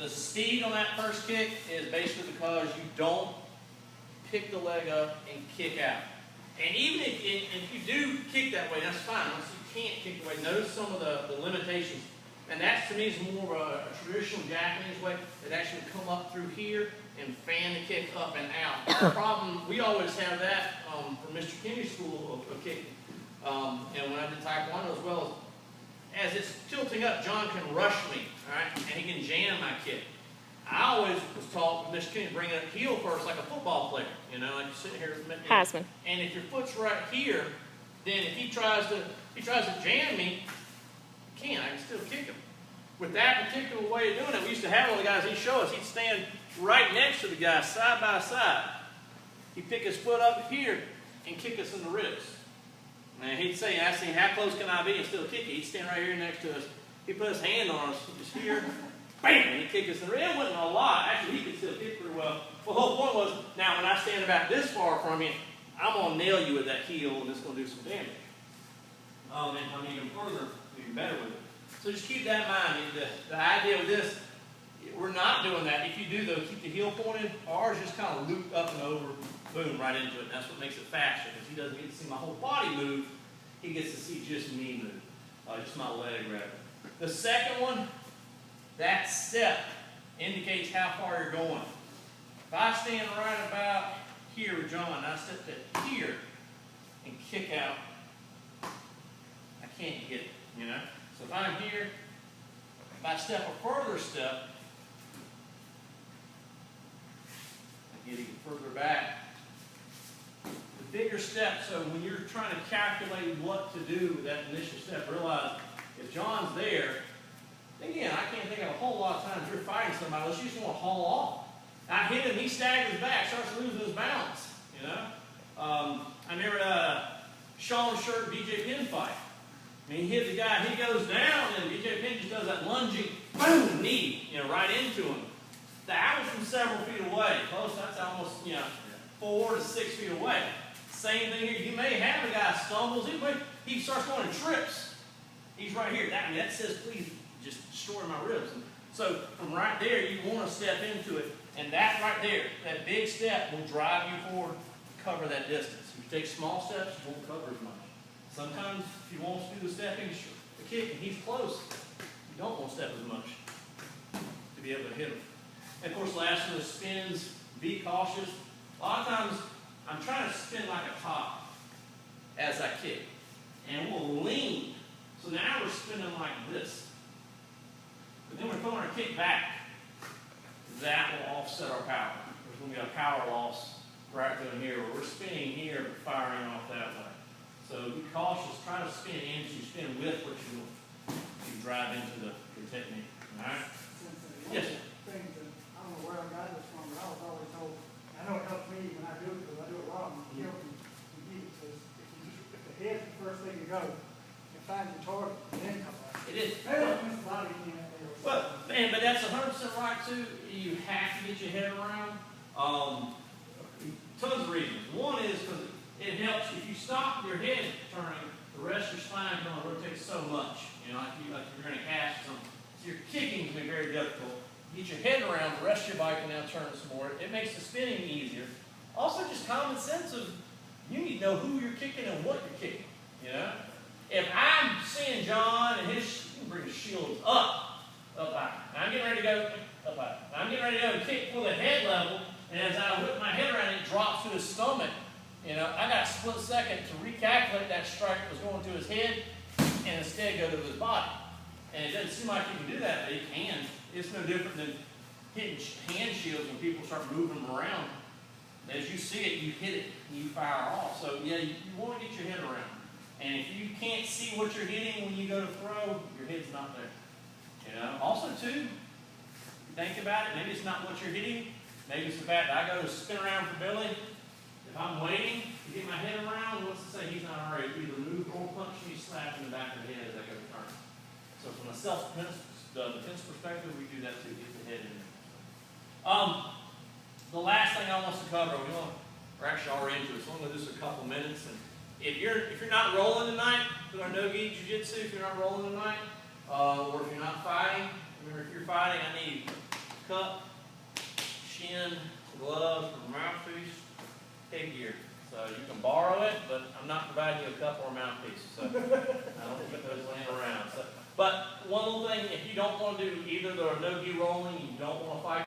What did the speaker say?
The speed on that first kick is basically because you don't pick the leg up and kick out. And even if you do kick that way, that's fine. Once you can't kick the way, notice some of the limitations. And that to me is more of a traditional Japanese way that actually come up through here and fan the kick up and out. The problem, we always have that from Mr. Kenny's school of kicking. And when I did Taekwondo as well, as it's tilting up, John can rush me, all right, and he can jam my kick. I always was taught Mr. Kenny to bring it up heel first like a football player, you know, like you're sitting here. Heisman. And if your foot's right here, then if he tries to jam me, I can still kick him. With that particular way of doing it, we used to have one of the guys, he'd show us, he'd stand right next to the guy, side by side. He'd pick his foot up here and kick us in the ribs. And he'd say, I see, how close can I be and still kick it? He'd stand right here next to us. He'd put his hand on us, just here, bam, and he'd kick us in the ribs. It wasn't a lot. Actually, he could still kick pretty well. Well, the whole point was, now when I stand about this far from you, I'm going to nail you with that heel, and it's going to do some damage. And I'm even further, even better with it. So just keep that in mind. The idea with this, we're not doing that. If you do, though, keep the heel pointed. Ours just kind of loop up and over, boom, right into it. And that's what makes it faster, because he doesn't get to see my whole body move. He gets to see just me move, just my leg rather. The second one, that step indicates how far you're going. If I stand right about here with John, I step to here and kick out, I can't get it, you know? So if I'm here, if I step a further step, I get even further back. The bigger step, so when you're trying to calculate what to do with that initial step, realize if John's there, again, I can't think of a whole lot of times you're fighting somebody unless you just want to haul off. I hit him, he staggers back, starts losing his balance, you know. I remember Sean Shirt BJ Penn fight. I mean, he hit the guy, he goes down, and BJ Penn just does that lunging, boom, knee, you know, right into him. That was from several feet away. Close, that's almost, 4 to 6 feet away. Same thing here. You may have a guy stumbles, he starts going and trips. He's right here. That says, please, just destroy my ribs. And so from right there, you want to step into it, and that right there, that big step will drive you forward, cover that distance. If you take small steps, you won't cover as much. Sometimes, if you want to do the stepping, the kick, and he's close, you don't want to step as much to be able to hit him. And of course, last one is spins. Be cautious. A lot of times, I'm trying to spin like a top as I kick. And we'll lean. So now we're spinning like this. But then we're pulling our kick back. That will offset our power. There's going to be a power loss right down here where we're spinning here but firing off that way. So be cautious. Try to spin into, spin with what you drive into the technique. All right? Yes, sir. I don't know where I got this from, but I was always told, I know it helps me when I do it because I do it wrong. It helps me to get it. So if the head's the first thing to go, you find your target, then come back. It is. Well, man, but that's 100% right too. You have to get your head around. Tons of reasons. One is because it helps if you stop your head turning, the rest of your spine can only rotate so much. Like you're in a cast or something. So your kicking can be very difficult. Get your head around, the rest of your body can now turn some more. It makes the spinning easier. Also, just common sense of you need to know who you're kicking and what you're kicking. If I'm seeing John and you can bring his shields up high. I'm getting ready to go up high. I'm getting ready to go and kick for the head level, and as I whip my head around, it drops to his stomach. I got a split second to recalculate that strike that was going to his head and instead go to his body. And it doesn't seem like you can do that, but you can. It's no different than hitting hand shields when people start moving them around. As you see it, you hit it and you fire off. So yeah, you want to get your head around. And if you can't see what you're hitting when you go to throw, your head's not there. Also too, think about it, maybe it's not what you're hitting. Maybe it's the fact that I go to spin around for Billy. If I'm waiting to get my head around, what's to say he's not already either move or punch me, slap in the back of the head as I go to turn. So from a self-defense perspective, we do that too, get the head in there. The last thing I want us to cover, we're actually already into it, so I'm going to do this in a couple minutes. And if you're not rolling tonight, with our no-gi jiu-jitsu, if you're not rolling tonight, or if you're not fighting, remember if you're fighting, I need a cup, shin, gloves, or mouthpiece, headgear. So you can borrow it, but I'm not providing you a cup or a mouthpiece. So I don't put those laying around. So, but one little thing, if you don't want to do either the no-gi rolling, you don't want to fight